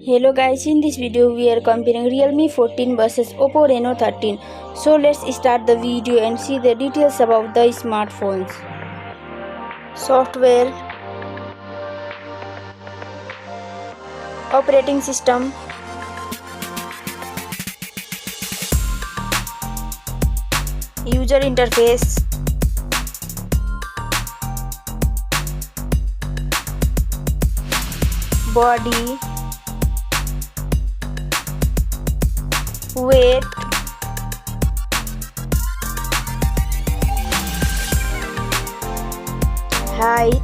Hello guys, in this video we are comparing Realme 14 versus Oppo Reno 13. So let's start the video and see the details about the smartphones. Software, operating system, user interface, body, weight, height,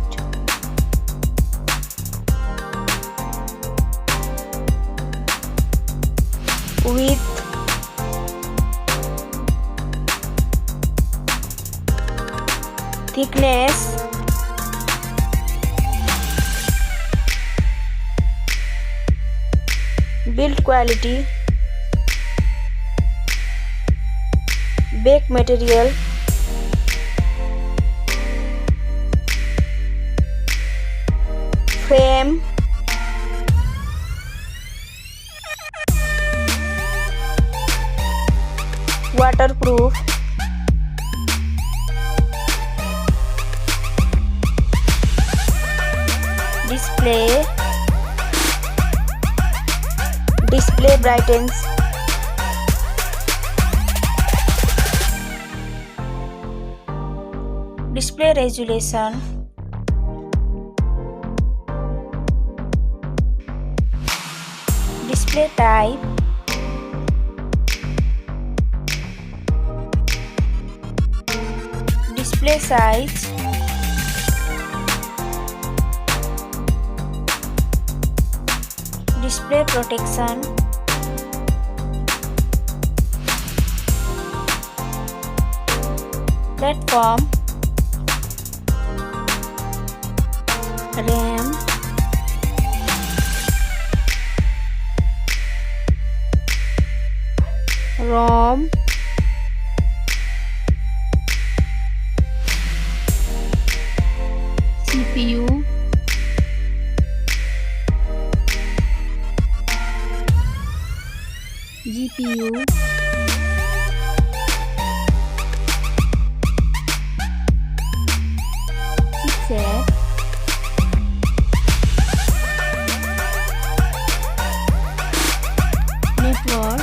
width, thickness, build quality, back material, frame, waterproof, display brightens, display resolution, display type, display size, display protection, platform, RAM, ROM, CPU, GPU, chipset, network,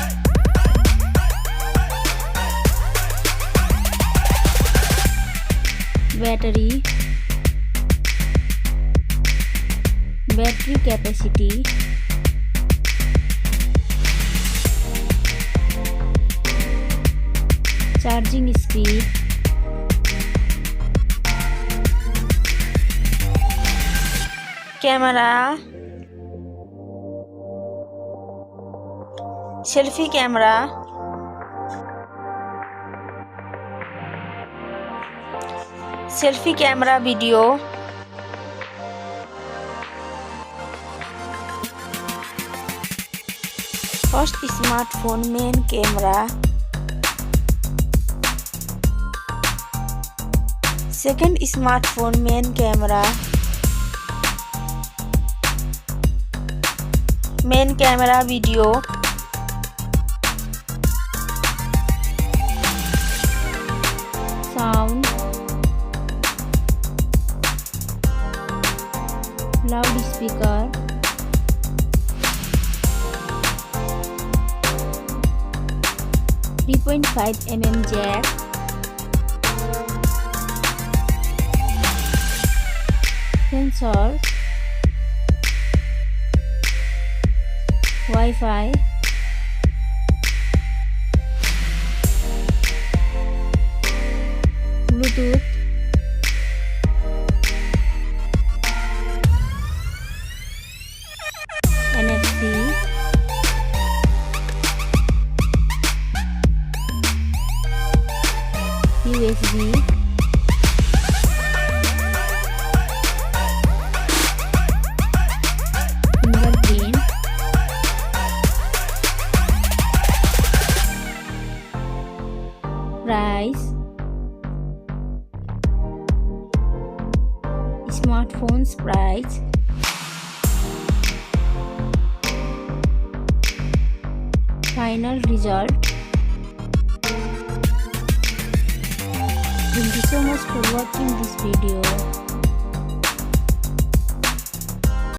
battery capacity, charging speed, camera, selfie camera video, first smartphone main camera, second smartphone main camera, main camera video, sound, loudspeaker, 3.5mm jack, sensor, Wi-Fi, Bluetooth, NFC, USB, fingerprint, price, smartphones price, final result. Thank you so much for watching this video.